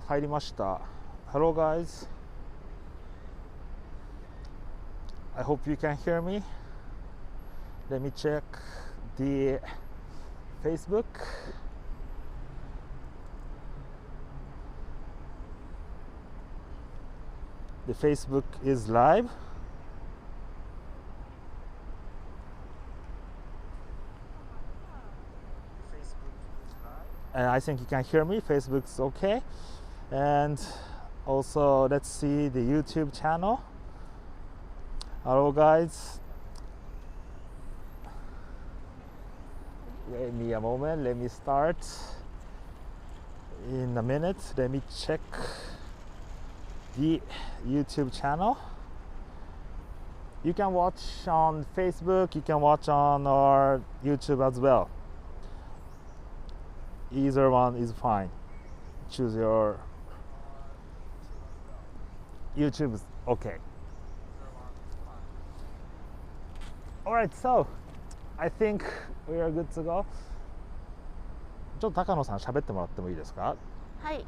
入りました。Hello guys. I hope you can hear me. Let me check the Facebook. The Facebook is live. And I think you can hear me. Facebook's okay. And also, let's see the YouTube channel. Hello, guys. Wait me a moment. Let me start in a minute. Let me check the YouTube channel. You can watch on Facebook. You can watch on our YouTube as well. Either one is fine. Choose your YouTube. Okay. All right, so I think we are good to go. ちょっと高野さん喋ってもらってもいいですか？はい。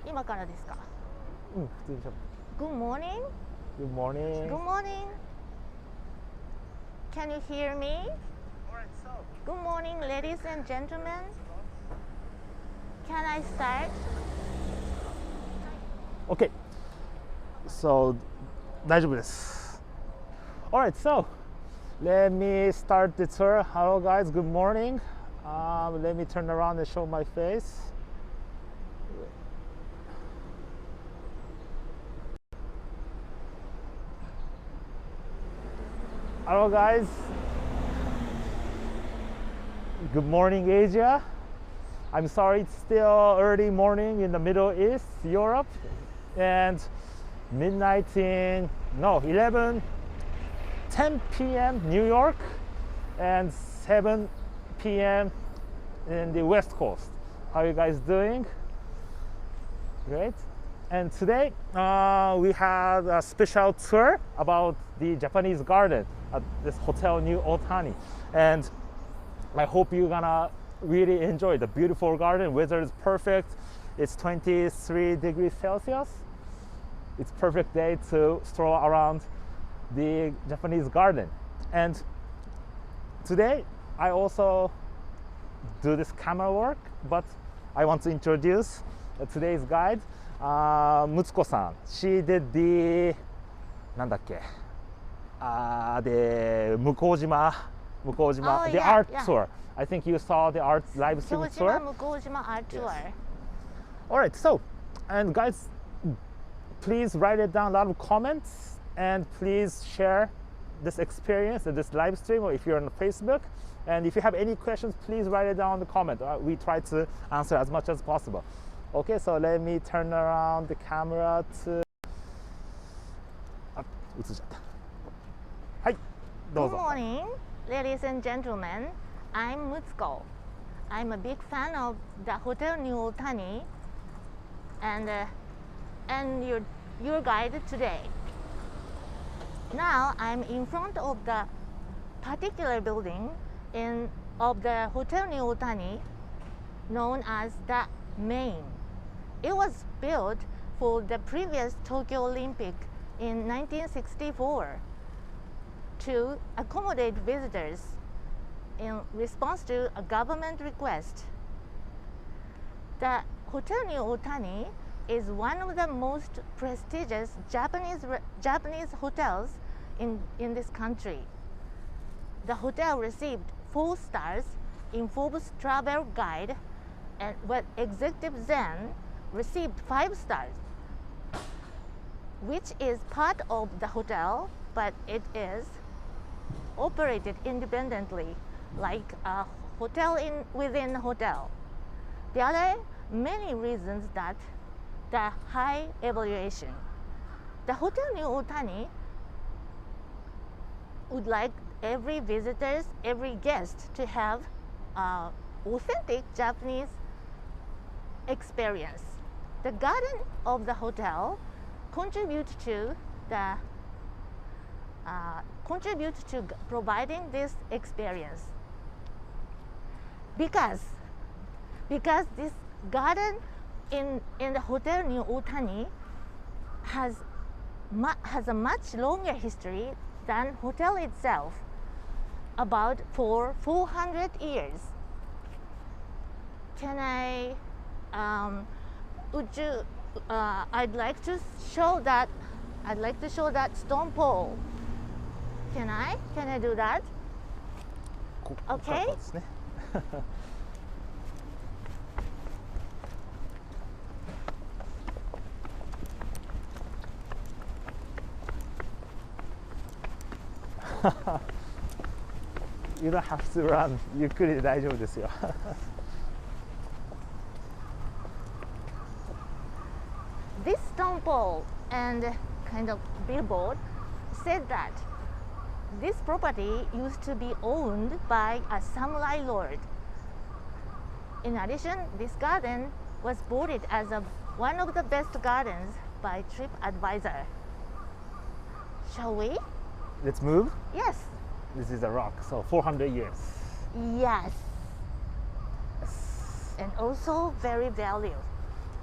今からですか？うん、普通に喋って。Good morning. Good morning. Good morning. Can you hear me? Good morning, ladies and gentlemen. Can I start? Okay. So 大丈夫です。Alright, so let me start the tour. Hello guys, good morning. Let me turn around and show my face. Hello guys. Good morning, Asia. I'm sorry it's still early morning in the Middle East, Europe, and midnight in 10 p.m. New York and 7 p.m. in the West Coast. How are you guys doing? Great. And today we had a special tour about the Japanese garden at this Hotel New Otani, and I hope you're gonna really enjoy the beautiful garden. Weather is perfect. It's 23 degrees Celsius. It's perfect day to stroll around the Japanese garden. And today I also do this camera work, but I want to introduce today's guide, Mutsuko-san. She did the なんだっけ? The 向島 the art tour. I think you saw the art live stream tour. 向島 art tour. Yes. All right, so, and guys, please write it down, a lot of comments, and please share this experience and this live stream, or if you're on Facebook. And if you have any questions, please write it down in the comment. We try to answer as much as possible. Okay, so let me turn around the camera to... 映っちゃった。はい、どうぞ。 Good morning, ladies and gentlemen. I'm Mutsuko. I'm a big fan of the Hotel New Otani and your guide today. Now I'm in front of the particular building of the Hotel New Otani, known as the Main. It was built for the previous Tokyo Olympic in 1964 to accommodate visitors in response to a government request. The Hotel New Otani is one of the most prestigious Japanese hotels in this country. The hotel received 4 stars in Forbes Travel Guide, and Executive Zen received 5 stars, which is part of the hotel, but it is operated independently, like a hotel within a hotel. There are many reasons that the high evaluation. The Hotel New Otani would like every visitors, every guest to have authentic Japanese experience. The garden of the hotel contributes to providing this experience, because this garden in the Hotel New Otani has a much longer history than hotel itself, about for 400 years. Can I would you I'd like to show that stone pole. Can I do that? Okay. ここですね。You don't have to run. ゆっくりで大丈夫ですよ。This stone pole and kind of billboard said that this property used to be owned by a samurai lord. In addition, this garden was voted as one of the best gardens by TripAdvisor. Shall we? Let's move. Yes. This is a rock, so 400 years. Yes. And also very valuable.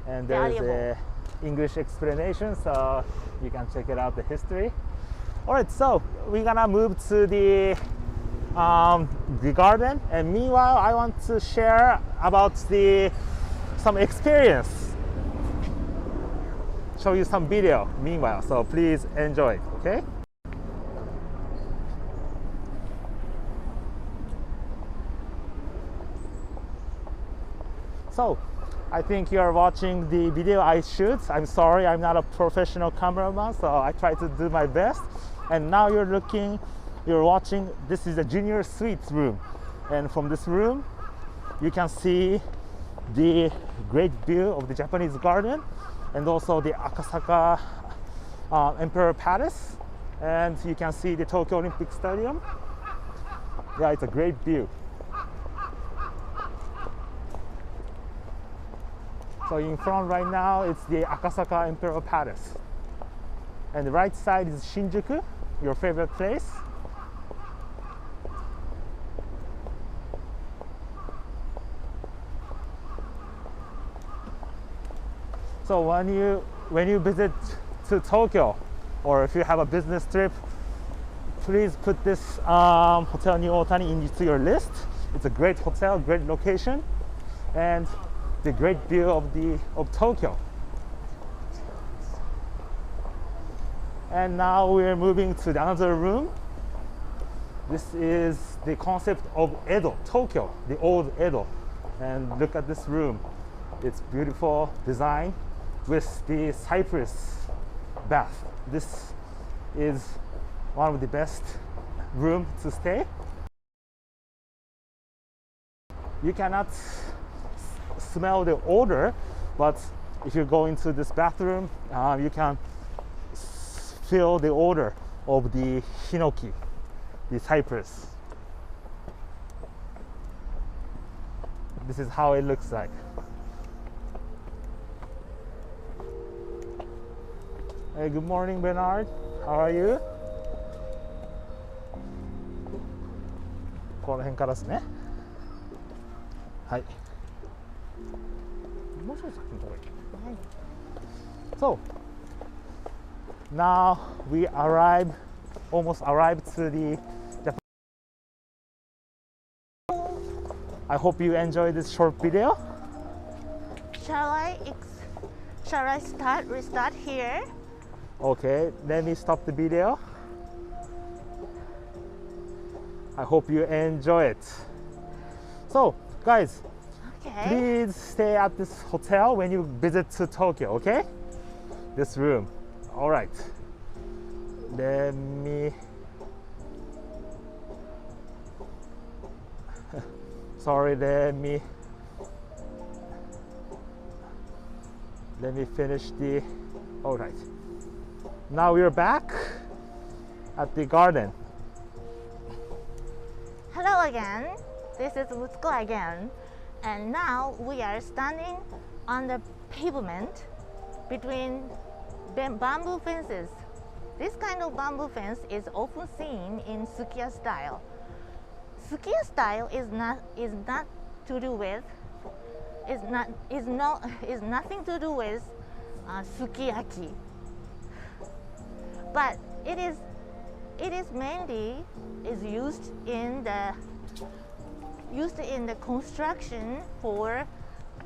And there's a English explanation, so you can check it out, the history. All right, so we're gonna move to the garden, and meanwhile I want to share about some experience, show you some video meanwhile, so please enjoy it. Okay. So I think you are watching the video I shoot. I'm sorry, I'm not a professional cameraman, so I try to do my best. And now you're watching, this is a junior suite room. And from this room, you can see the great view of the Japanese garden and also the Akasaka Emperor Palace. And you can see the Tokyo Olympic Stadium. Yeah, it's a great view. So in front right now, it's the Akasaka Emperor Palace. And the right side is Shinjuku, your favorite place. So when you visit to Tokyo, or if you have a business trip, please put this Hotel New Otani into your list. It's a great hotel, great location, and the great view of Tokyo. And now we're moving to another room. This is the concept of Edo, Tokyo, the old Edo. And look at this room. It's beautiful design with the cypress bath. This is one of the best rooms to stay. You cannot smell the odor, but if you go into this bathroom, you can feel the odor of the hinoki, the cypress. This is how it looks like. Hey, good morning, Bernard. How are you? この辺からですね。はい。もうちょい先のところへ。はい。So now we almost arrived to the Japan. I hope you enjoyed this short video. Shall I restart here? Okay, let me stop the video. I hope you enjoy it. So, guys, Okay. please stay at this hotel when you visit to Tokyo, okay? This room. All right. Let me sorry, let me finish the all right. Now we're back at the garden. Hello again. This is Mutsuko again. And now we are standing on the pavement between bamboo fences. This kind of bamboo fence is often seen in Sukiya style. Sukiya style is not to do with is nothing to do with sukiyaki, but it is mainly used in the construction for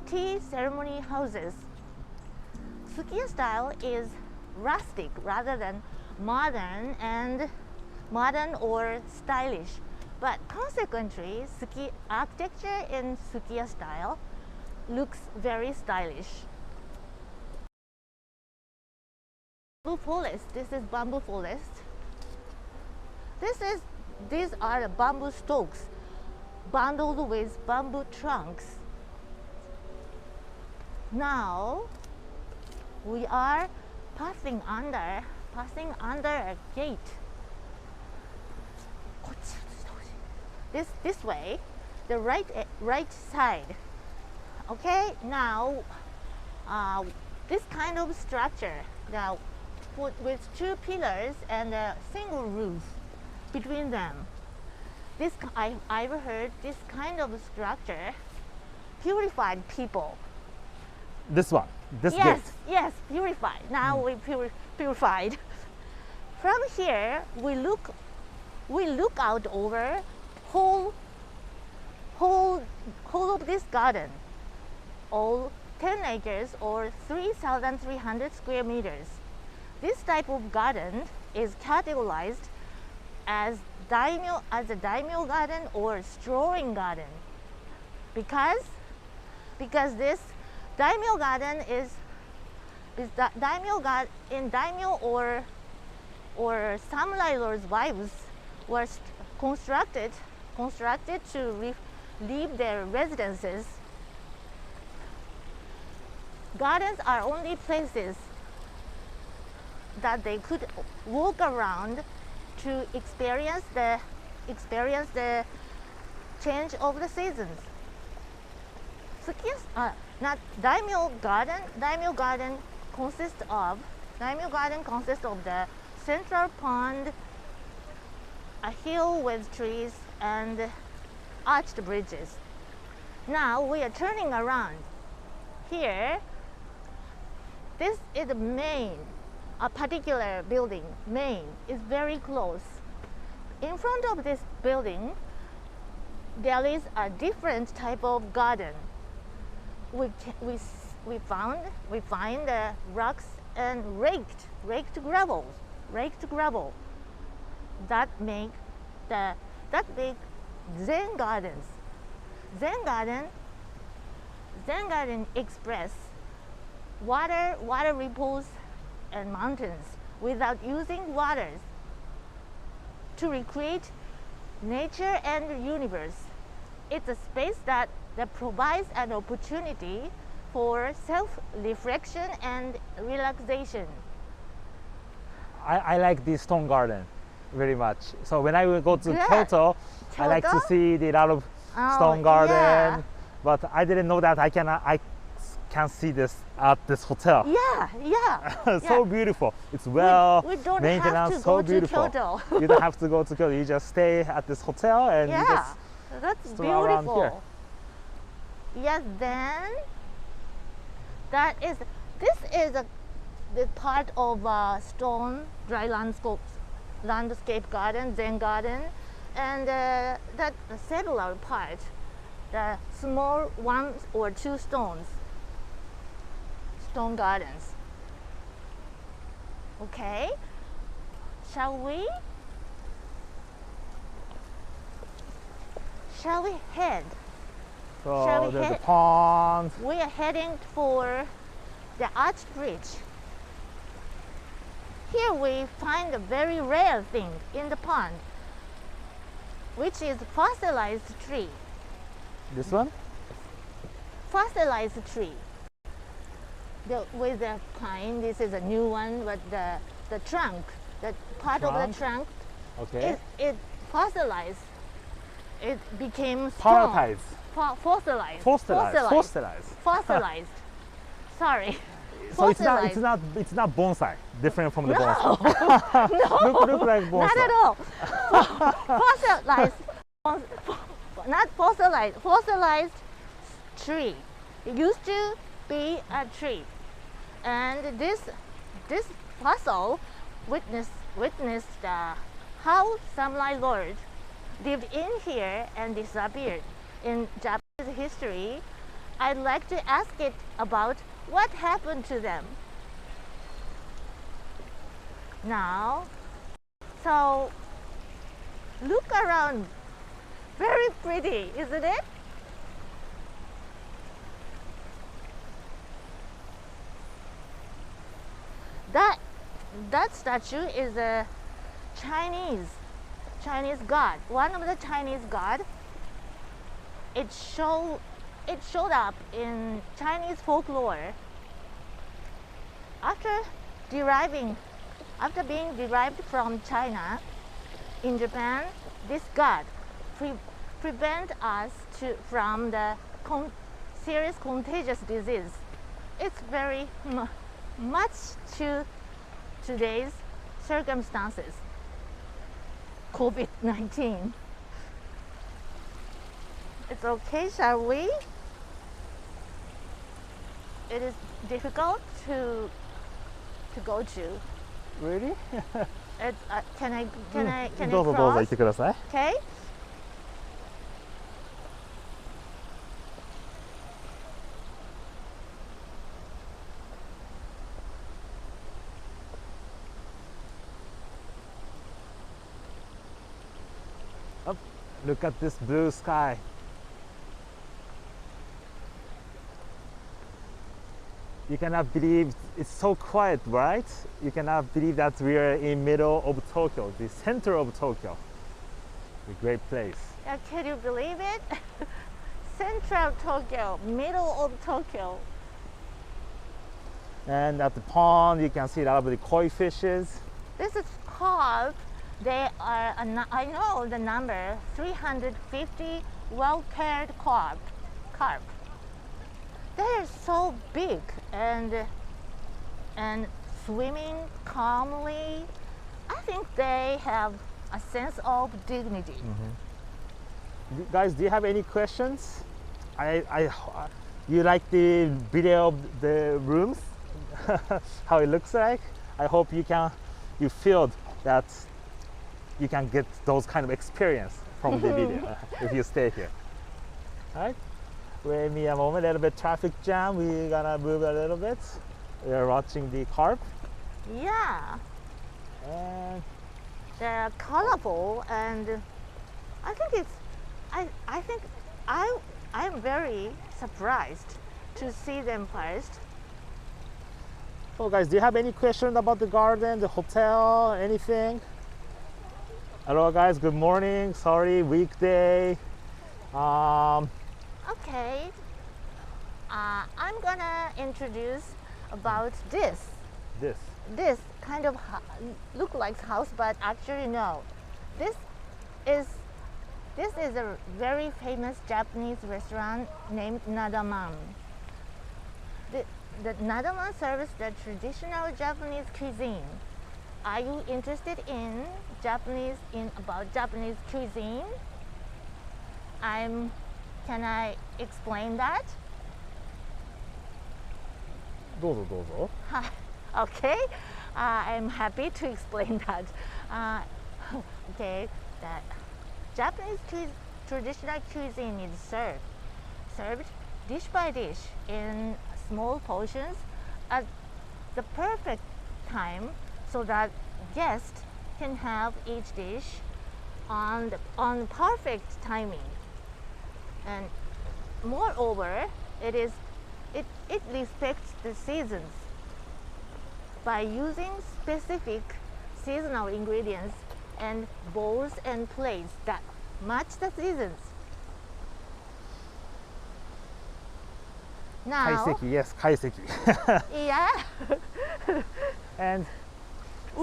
tea ceremony houses. Sukiya style is rustic rather than modern or stylish, but consequently architecture in Sukiya style looks very stylish. Bamboo forest. This is bamboo forest. These are the bamboo stalks bundled with bamboo trunks. Now we are passing under a gate. This way, the right side. Okay, now this kind of structure now with two pillars and a single roof between them. I've heard this kind of structure purified people. This one, this Yes, gate. yes, purified. Now we purified. From here, we look out over whole of this garden, all 10 acres or 3,300 square meters. This type of garden is categorized as a daimyo garden or strolling garden, because this daimyo garden in daimyo or samurai lord's wives were constructed to leave their residences. Gardens are only places that they could walk around to experience the change of the seasons. Not daimyo garden. Daimyo garden consists of the central pond, a hill with trees, and arched bridges. Now we are turning around. Here, this is the main. A particular building, main, is very close. In front of this building, there is a different type of garden. We find the rocks and raked gravel that make Zen gardens. Zen garden express water repose and mountains without using waters to recreate nature and the universe. It's a space that provides an opportunity for self-reflection and relaxation. I like this stone garden very much. So when I will go to Good. Kyoto, I like to see the lot of stone garden. Yeah. But I didn't know that I can see this at this hotel. Yeah. So beautiful. It's well we don't maintained, have to so go beautiful. to Kyoto. You don't have to go to Kyoto. You just stay at this hotel and you Yeah, just that's stroll around here. beautiful. Yes, then this is the part of stone dry landscape garden, Zen garden, and that cellular part, the small one or two stone gardens. Okay, shall we head? Shall we So there's a head? pond. We are heading for the arched bridge. Here we find a very rare thing in the pond, which is fossilized tree. This one? Fossilized tree. With the pine, this is a new one, but the trunk, the part of the trunk, Okay. it fossilized. It became strong. Fossilized. Fossilized. Sorry. So it's Fossilized. not bonsai. Different from the bonsai. No, Look like bonsai. not at all. Fossilized, not fossilized. Fossilized tree. It used to be a tree, and this puzzle witnessed how samurai lord lived in here and disappeared. In Japanese history, I'd like to ask it about what happened to them. Now, so look around. Very pretty, isn't it? That statue is a Chinese god. One of the Chinese god. It showed up in Chinese folklore after being derived from China. In Japan, this god prevent us from the serious contagious disease. It's very much to today's circumstances. COVID-19. It's okay, shall we? It is difficult to go to. Really? Can I どうぞどうぞ行ってください。 Okay. Oh, look at this blue sky. You cannot believe it's so quiet, right? You cannot believe that we are in middle of Tokyo, the center of Tokyo. A great place. Can you believe it? Central Tokyo, middle of Tokyo. And at the pond, you can see a lot of the koi fishes. This is carp. They are, I know the number, 350 well-cared carp. They're so big and swimming calmly. I think they have a sense of dignity. Guys, do you have any questions? You like the video of the rooms, how it looks like? I hope you feel that you can get those kind of experience from the video if you stay here. All right. Wait me a moment, a little bit traffic jam. We're gonna move a little bit. We're watching the carp. Yeah. And they're colorful, and I think I'm very surprised to see them first. so guys, do you have any questions about the garden, the hotel, anything? Hello guys, good morning. Sorry, weekday. Okay, I'm gonna introduce about this kind of look like house, but actually no. This is a very famous Japanese restaurant named Nadaman. The Nadaman serves the traditional Japanese cuisine. Are you interested in about Japanese cuisine? Can I explain that? どうぞどうぞ。 Okay, I'm happy to explain that. Okay, that Japanese traditional cuisine is served dish by dish in small portions at the perfect time, so that guests can have each dish on perfect timing. And moreover, it respects the seasons by using specific seasonal ingredients and bowls and plates that match the seasons. Now, 懐石, yes, 懐石. yeah. And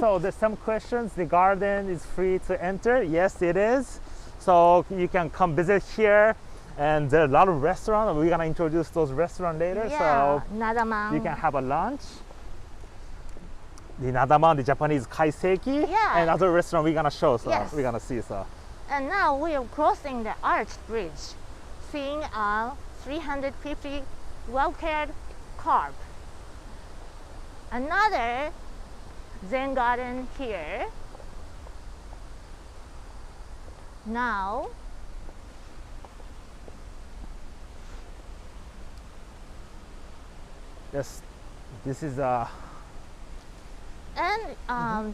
so there's some questions. The garden is free to enter. Yes, it is. So you can come visit here. And there are a lot of restaurants. We're gonna introduce those restaurants later. Yeah, so Nadaman. you can have a lunch. The Nadaman, the Japanese kaiseki, Yeah. and other restaurant we're gonna show. So Yes. we're gonna see. So And now we are crossing the arched bridge, seeing a 350 well-cared carp. Another Zen garden here. Now Yes, this is and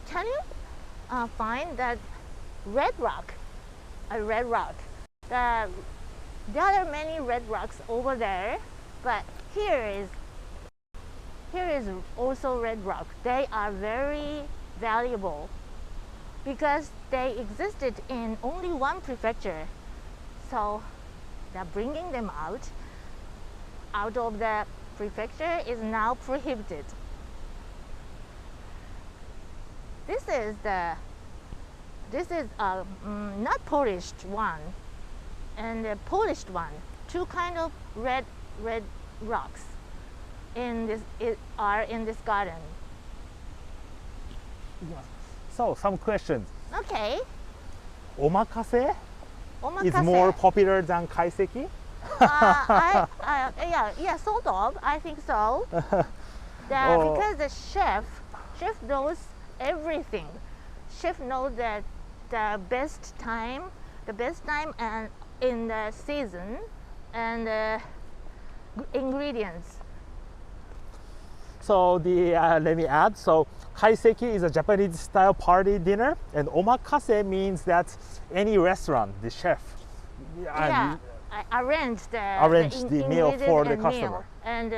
can you find that red rock? A red rock. There are many red rocks over there, but here is also red rock. They are very valuable because they existed in only one prefecture. So they're bringing them out of the prefecture is now prohibited. This is not polished one and a polished one. Two kind of red rocks are in this garden. so some questions. Okay. Omakase Omakase. is more popular than kaiseki? Yeah, sort of. I think so. Oh. Because the chef knows everything. Chef knows that the best time and in the season and ingredients. So let me add. So kaiseki is a Japanese style party dinner, and omakase means that any restaurant, the chef, Yeah, I arrange the meal ingredient for the and customer. meal and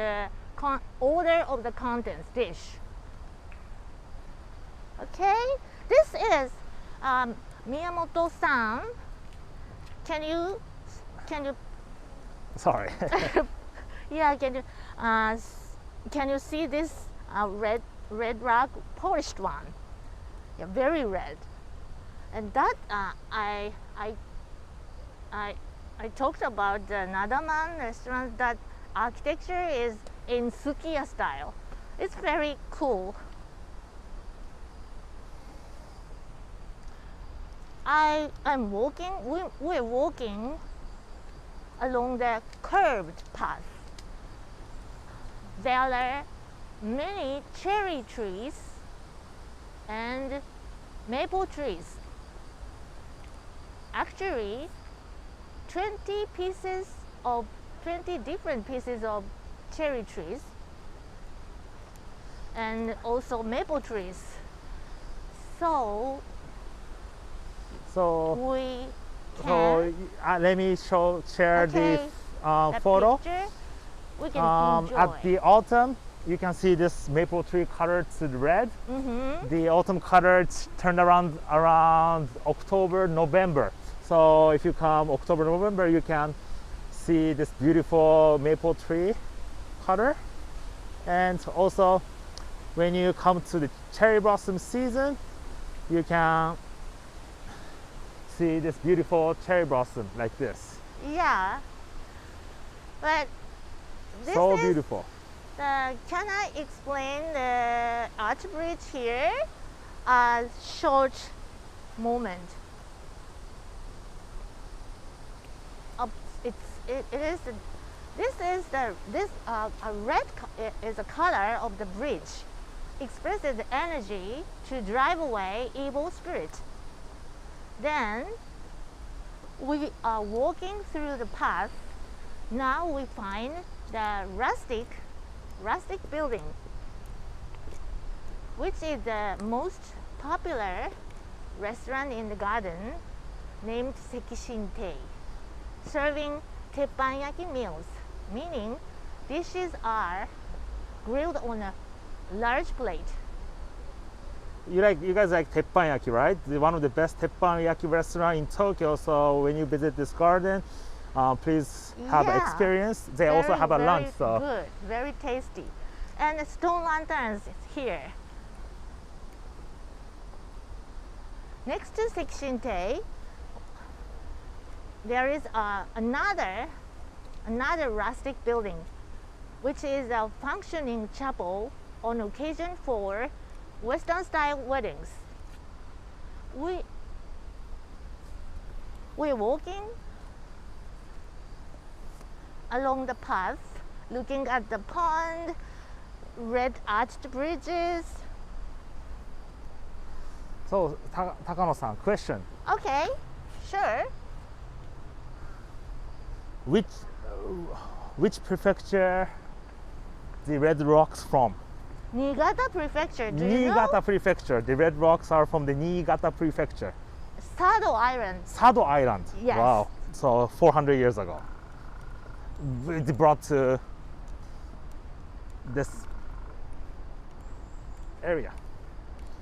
order of the contents dish. Okay, this is Miyamoto-san. Can you Sorry. yeah, can you see this red rock polished one? Yeah, very red. And that I talked about the Nadaman restaurant, that architecture is in Sukiya style. It's very cool. I'm walking. We're walking along the curved path. There are many cherry trees and maple trees. Actually, 20 different pieces of cherry trees and also maple trees. So we can let me share okay, the photo. picture we can enjoy. At the autumn, you can see this maple tree colored to red. The autumn colored turned around October, November. So if you come October, November, you can see this beautiful maple tree color. And also, when you come to the cherry blossom season, you can see this beautiful cherry blossom like this. Yeah, but this So is beautiful. can I explain the arch bridge here? A short moment. A red is a color of the bridge, expresses the energy to drive away evil spirit. Then we are walking through the path. Now we find the rustic building, which is the most popular restaurant in the garden, named Sekishintei, serving teppanyaki meals, meaning dishes are grilled on a large plate. You guys like teppanyaki, right? One of the best teppanyaki restaurant in Tokyo. So when you visit this garden, please have Yeah, experience. They also have a lunch. So good, very tasty, and the stone lanterns here. Next to Sekishintei, there is another rustic building, which is a functioning chapel on occasion for Western style weddings. We're walking along the path, looking at the pond, red arched bridges. So, Takano-san, question. Okay, sure. Which prefecture the red rocks from? Niigata Prefecture, do you Niigata know? Prefecture. The red rocks are from the Niigata Prefecture. Sado Island. Sado Island. Yes. Wow. So 400 years ago. It brought to this area.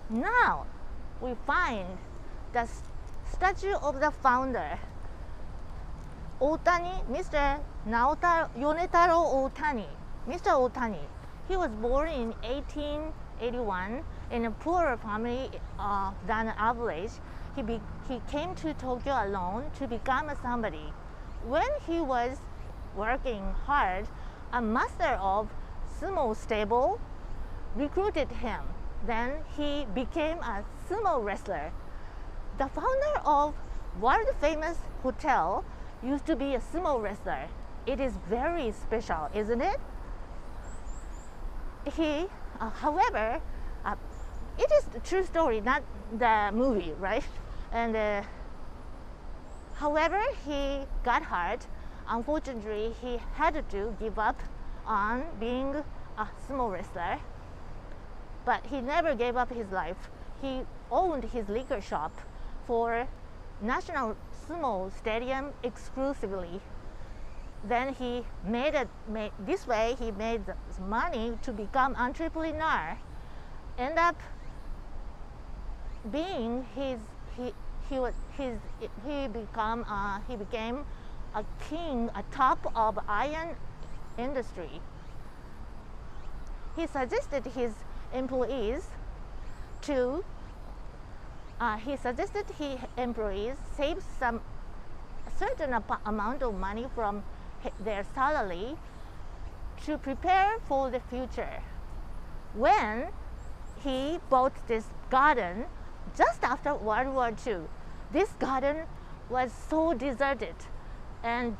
Now we find the statue of the founder, Otani, Mr. Yonetaro Otani. Mr. Otani. He was born in 1881 in a poorer family than average. He came to Tokyo alone to become a somebody. When he was working hard, a master of sumo stable recruited him. Then he became a sumo wrestler. The founder of world famous hotel used to be a sumo wrestler. It is very special, isn't it? However, it is the true story, not the movie, right? And however, he got hurt. Unfortunately, he had to give up on being a sumo wrestler. But he never gave up his life. He owned his liquor shop for National Sumo Stadium exclusively. Then he this way he made money to become entrepreneur. End up being he became a king, a top of iron industry. He suggested his employees save some certain amount of money from their salary to prepare for the future. When he bought this garden just after World War II, this garden was so deserted, and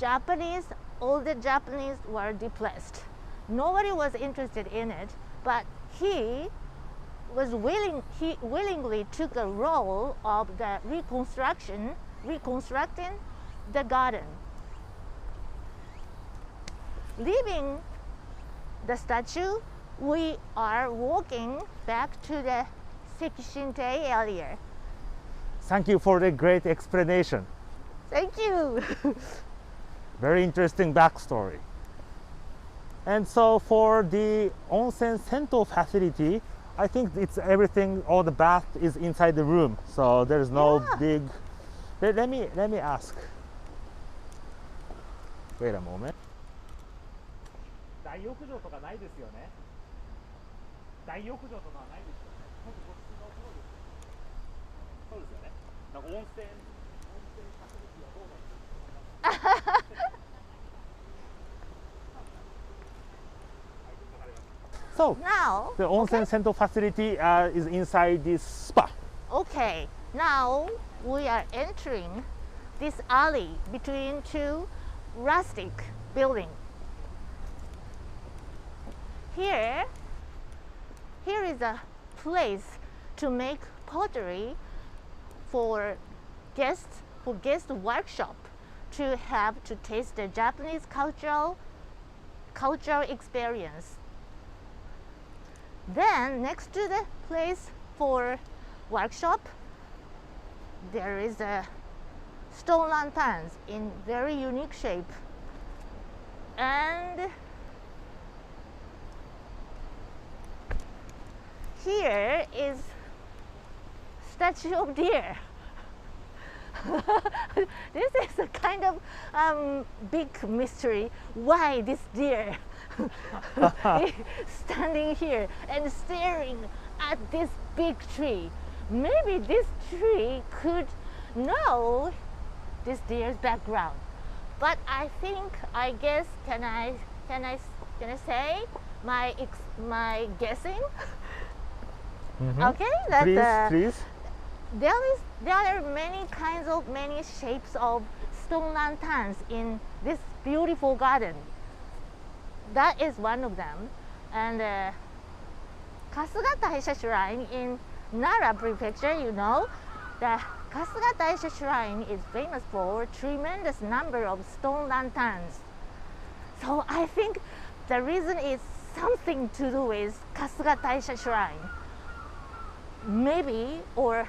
all the Japanese were depressed. Nobody was interested in it, but he willingly took a role of the reconstructing the garden. Leaving the statue, we are walking back to the Sekishintei area. Thank you for the great explanation. Thank you. Very interesting backstory. And so for the onsen sento facility, I think it's everything, all the bath is inside the room. So there's no big, let me ask. Wait a moment. 大浴場とかないですよね。大浴場とかはないですよね。まずこっちの方です。そうですよね。なんか温泉ファシリティはどうなんですか。So Now, the onsen sento facility is inside this spa. okay, now we are entering this alley between two rustic buildings. Here is a place to make pottery for guest workshop, to taste the Japanese cultural experience. Then next to the place for workshop, there is a stone lanterns in very unique shape, and here is statue of deer. This is a kind of big mystery. Why this deer standing here and staring at this big tree? Maybe this tree could know this deer's background. But I guess can I say my guessing? Mm-hmm. Okay, please. There are many shapes of stone lanterns in this beautiful garden. that is one of them. And Kasuga Taisha Shrine in Nara Prefecture, you know, the Kasuga Taisha Shrine is famous for tremendous number of stone lanterns. So I think the reason is something to do with Kasuga Taisha Shrine. Maybe, or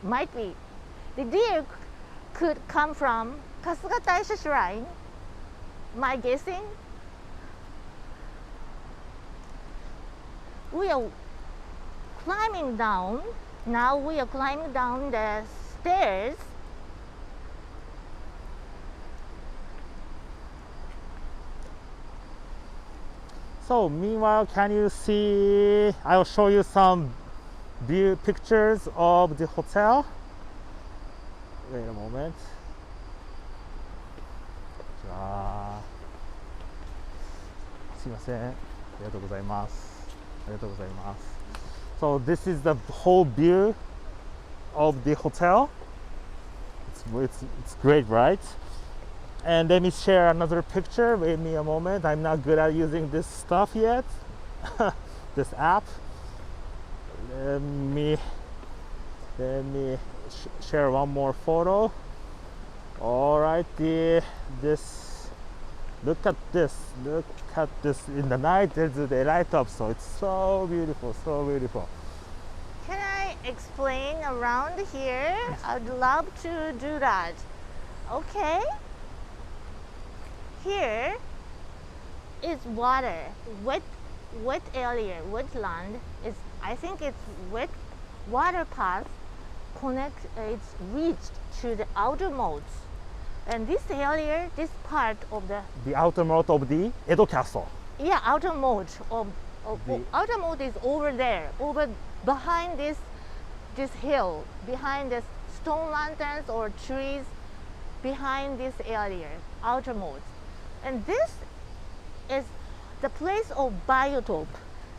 might be, the deer could come from Kasuga Taisha Shrine. My guessing. We are climbing down. Now we are climbing down the stairs. So meanwhile, can you see, I'll show you some view pictures of the hotel. Wait a moment. じゃあすいません。ありがとうございます。ありがとうございます。So this is the whole view of the hotel. It's great, right? And let me share another picture. Wait me a moment. I'm not good at using this stuff yet. This app. Let me share one more photo. All right, this. Look at this. Look at this. In the night, there's the light up, so it's so beautiful, so beautiful. Can I explain around here? I'd love to do that. Okay. Here is water, wet area, wetland. I think it's wet water path it's reached to the outermost. And this area, this part of the outermost of the Edo Castle. Yeah, outermost outermost is over there, over behind this hill, behind the stone lanterns or trees, behind this area, outermost. And this is the place of biotope.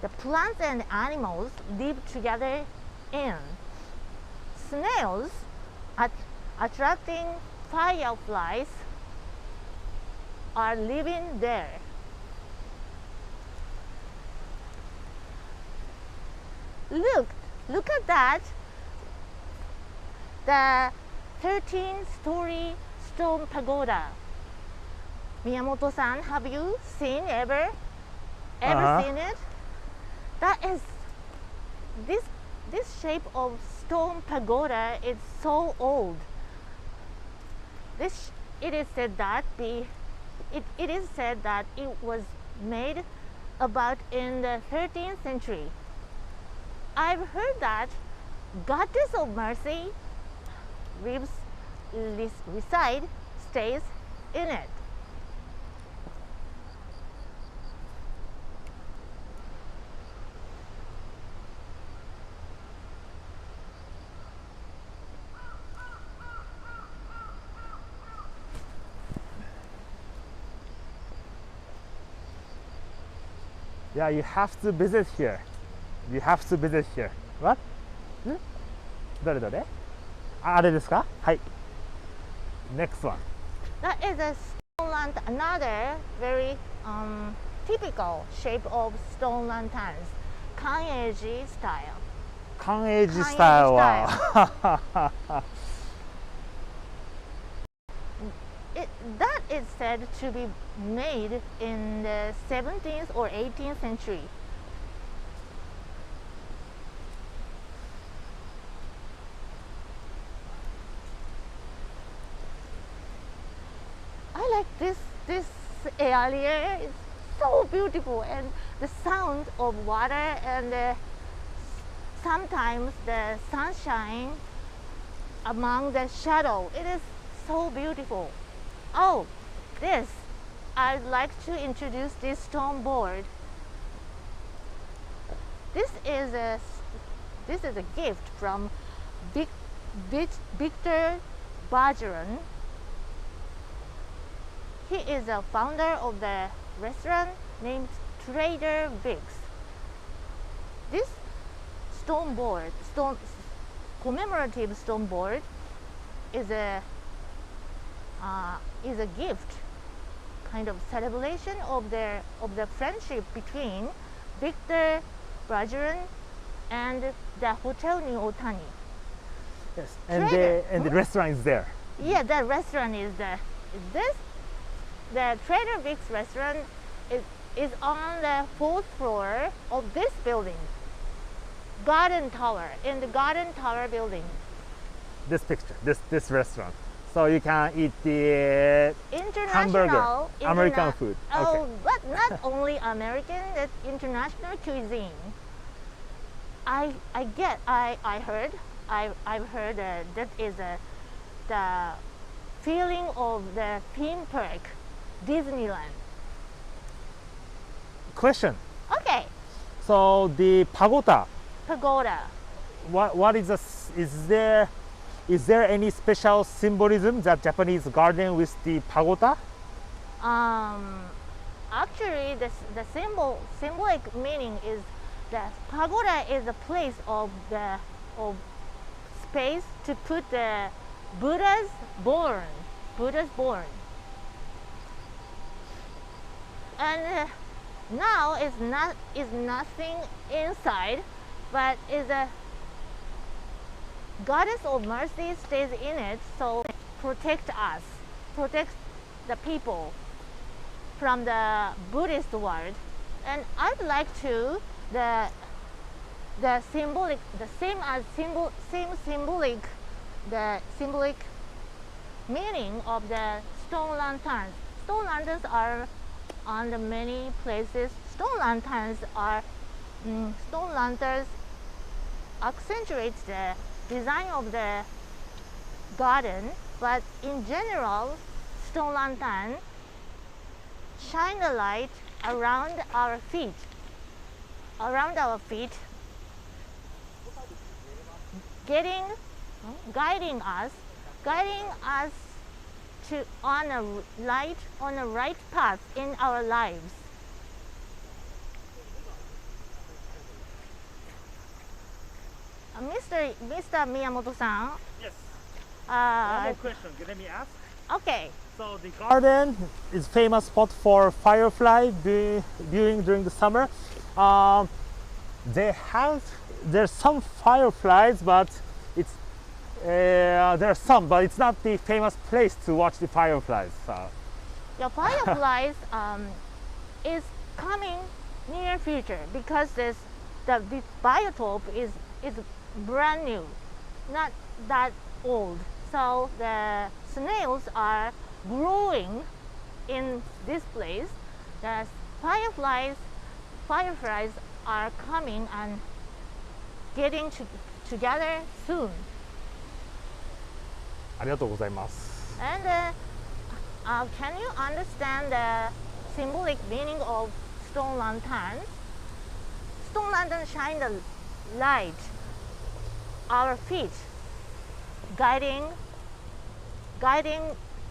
The plants and animals live together in. Snails attracting fireflies are living there. Look at that. The 13-story stone pagoda. Miyamoto-san, have you ever seen it? That is this shape of stone pagoda is so old. It is said that it was made about in the 13th century. I've heard that Goddess of Mercy stays in it. Yeah, you have to visit here. You have to visit here. What? どれあれですか？はい。Next one. That is a stone lantern, another very typical shape of stone lanterns, Kan'eiji style. Kan'eiji style は that is said to be made in the 17th or 18th century. I like this area. It's so beautiful, and the sound of water and sometimes the sunshine among the shadow. It is so beautiful. Oh, I'd like to introduce this stone board. This is a gift from Victor Bergeron. He is a founder of the restaurant named Trader Vic's. This commemorative stone board is a gift kind of celebration of the friendship between Victor Bergeron and the Hotel New Otani. Yes. Trader. And the restaurant is there. Yeah, the restaurant is this. The Trader Vic's restaurant is on the fourth floor of this building, Garden Tower, in the Garden Tower building. This picture, this restaurant. So you can eat the hamburger, American food. Oh, Okay. but not only American, that's international cuisine. I've heard that is the feeling of the theme park, Disneyland. Question. Okay, So the pagoda, pagoda. what is is there any special symbolism that Japanese garden with the pagoda? Actually, the symbolic meaning is that pagoda is a place of space to put the Buddha's born. And now is nothing inside, but is a goddess of mercy stays in it, so protect the people from the Buddhist world. And I'd like to the symbolic meaning of the stone lanterns. Stone lanterns are on the many places. Stone lanterns accentuates the design of the garden, but in general, stone lantern shine the light around our feet, guiding us to on a right path in our lives. Mr. Miyamoto-san. Yes. Uh, One more question. Let me ask. okay. So the garden is famous spot for firefly viewing during the summer. There's some fireflies, but there are some, but it's not the famous place to watch the fireflies. The fireflies is coming near future because this biotope is brand new, not that old. So the snails are growing in this place. The fireflies are coming and getting together soon. ありがとうございます。 And can you understand the symbolic meaning of stone lanterns? Stone lanterns shine the light our feet, guiding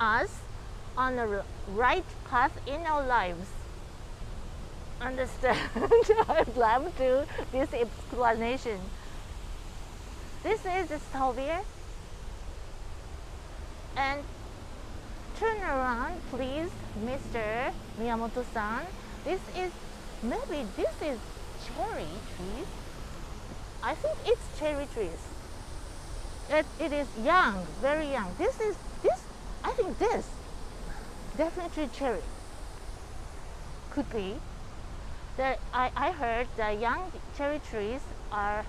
us on the right path in our lives. Understand? I'd love to this explanation. This is the Soviet. And turn around, please, Mr. Miyamoto-san. Maybe this is cherry trees. I think it's cherry trees. It is young, very young. I think this, definitely cherry. Could be. I heard the young cherry trees are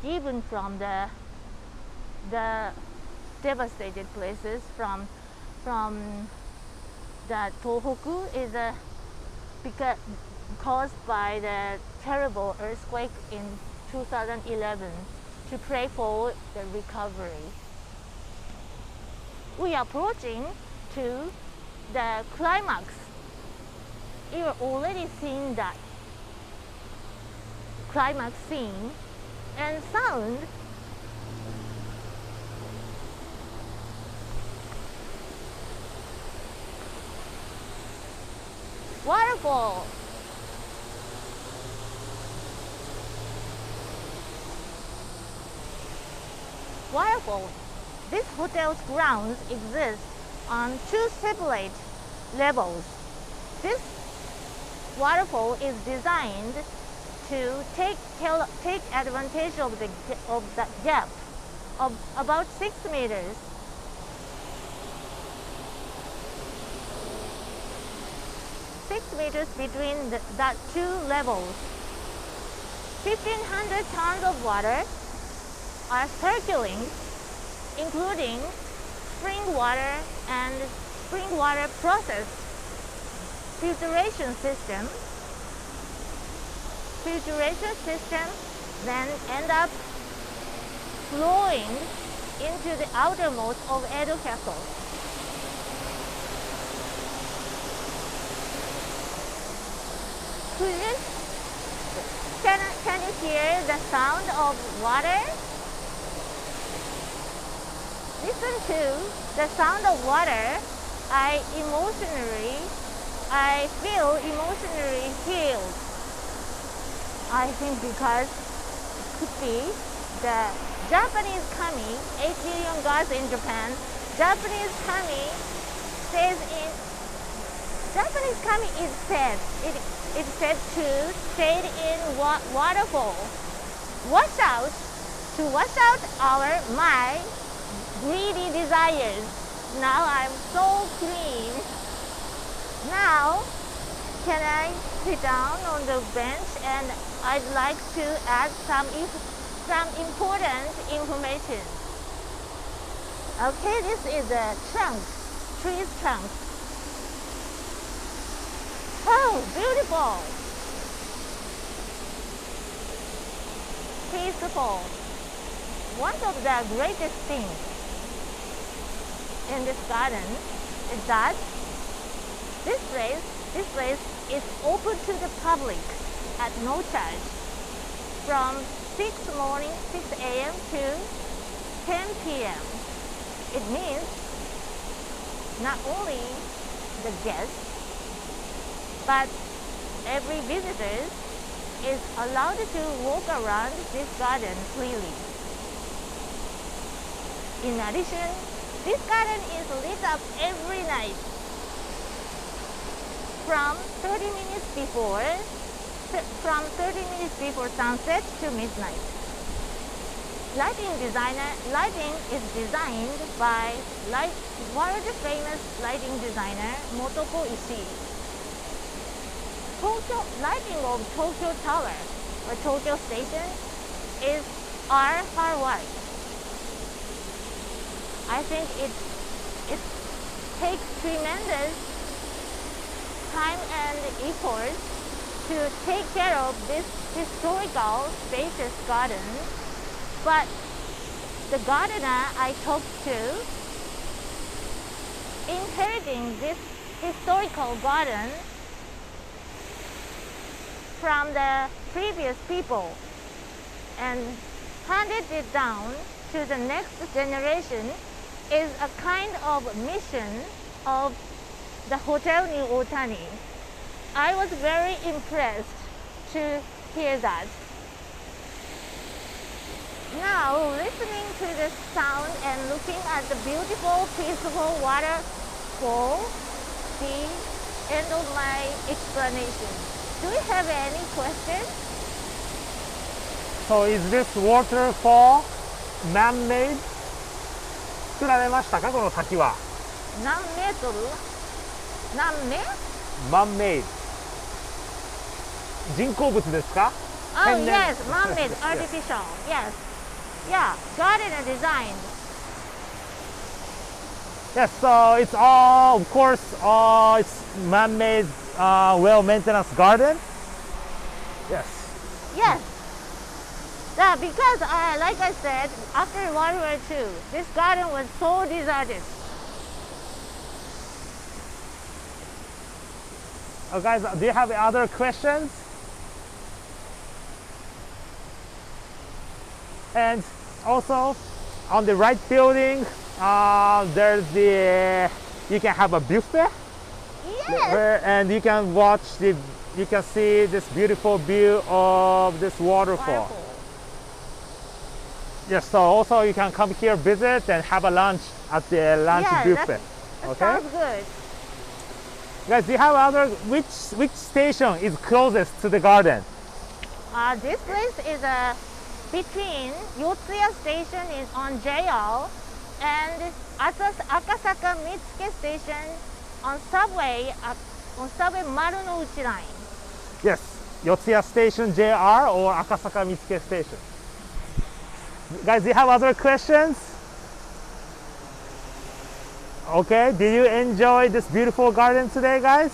given from the devastated places from the Tohoku is caused by the terrible earthquake in 2011 to pray for the recovery. We are approaching to the climax. You're already seeing that climax scene and sound. Waterfall. Waterfall. This hotel's grounds exist on two separate levels. This waterfall is designed to take advantage of the gap of about 6 meters. Between the two levels. 1,500 tons of water are circulating, including spring water and spring water process filtration system. Filtration system then end up flowing into the outermost of Edo Castle. Can you hear the sound of water? Listen to the sound of water. I feel emotionally healed. I think because it could be the Japanese kami, 8 million gods in Japan. Japanese kami is said to stay in waterfall. Wash out my greedy desires. Now I'm so clean. Now can I sit down on the bench, and I'd like to add some important information. Okay, this is a tree's trunk. Oh, beautiful. Peaceful. One of the greatest things in this garden is that this place is open to the public at no charge from 6 a.m. to 10 p.m. It means not only the guests, but every visitor is allowed to walk around this garden freely. In addition, this garden is lit up every night from 30 minutes before sunset to midnight. Lighting is designed by world famous lighting designer Motoko Ishii. Lighting of Tokyo Tower or Tokyo Station are her work. I think it takes tremendous time and effort to take care of this historical spacious garden, but the gardener I talked to, inheriting this historical garden from the previous people and handed it down to the next generation, is a kind of mission of the Hotel New Otani. I was very impressed to hear that. Now, listening to the sound and looking at the beautiful, peaceful waterfall, the end of my explanation. Do you have any questions? So is this waterfall man-made? 作られましたか、この滝は。何メートル？何メ？Man-made。人工物ですか？ Oh yes, man-made, artificial. Yes. Yeah, gardener designed. Yes, so it's all, of course, it's man-made, well-maintenance garden. Yes. Yes. Yeah, because like I said, after World War II, this garden was so deserted. Guys, do you have other questions? And also, on the right building, there's you can have a buffet. Yes. And you can you can see this beautiful view of this waterfall. Yes, so also you can come here, visit, and have a lunch at the lunch buffet. That Okay. sounds good. Guys, do you have other, which station is closest to the garden? This place is between Yotsuya Station is on JR and Akasaka Mitsuke Station on subway Marunouchi line. Yes, Yotsuya Station JR or Akasaka Mitsuke Station. Guys, do you have other questions? Okay, did you enjoy this beautiful garden today, guys?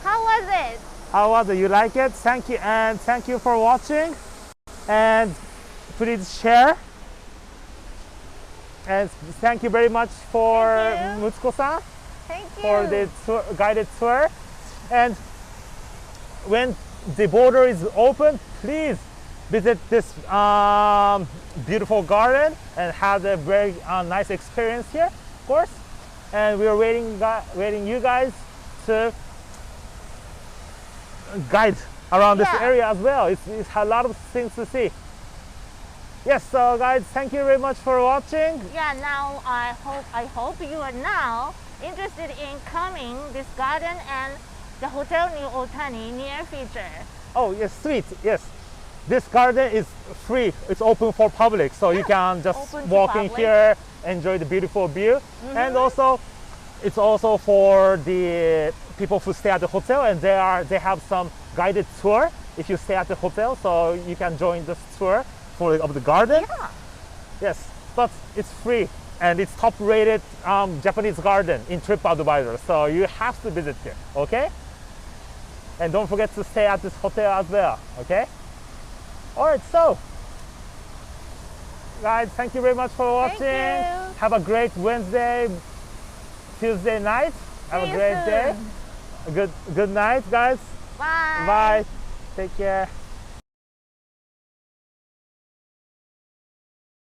How was it? How was it? You like it? Thank you, and thank you for watching. And please share. And thank you very much for Thank you. Mutsuko-san Thank you. for the guided tour. And when the border is open, please visit this beautiful garden and have a very nice experience here, of course. And we are waiting you guys to guide around this Yeah. area as well. It's a lot of things to see. Yes, so guys, thank you very much for watching. Yeah, now I hope you are now interested in coming this garden and the Hotel New Otani near future. Oh, yes, sweet. Yes, this garden is free. It's open for public, so you can just open to walk in public. here, enjoy the beautiful view, and also it's also for the people who stay at the hotel, and they have some guided tour if you stay at the hotel, so you can join this tour of the garden. Yeah. Yes, but it's free and it's top rated Japanese garden in TripAdvisor, so you have to visit here, okay? And don't forget to stay at this hotel as well, okay? Alright, so guys, thank you very much for watching. Thank you. Have a great Wednesday, Tuesday night. Have See a you great day. soon. Good night, guys. Bye. Bye. Take care.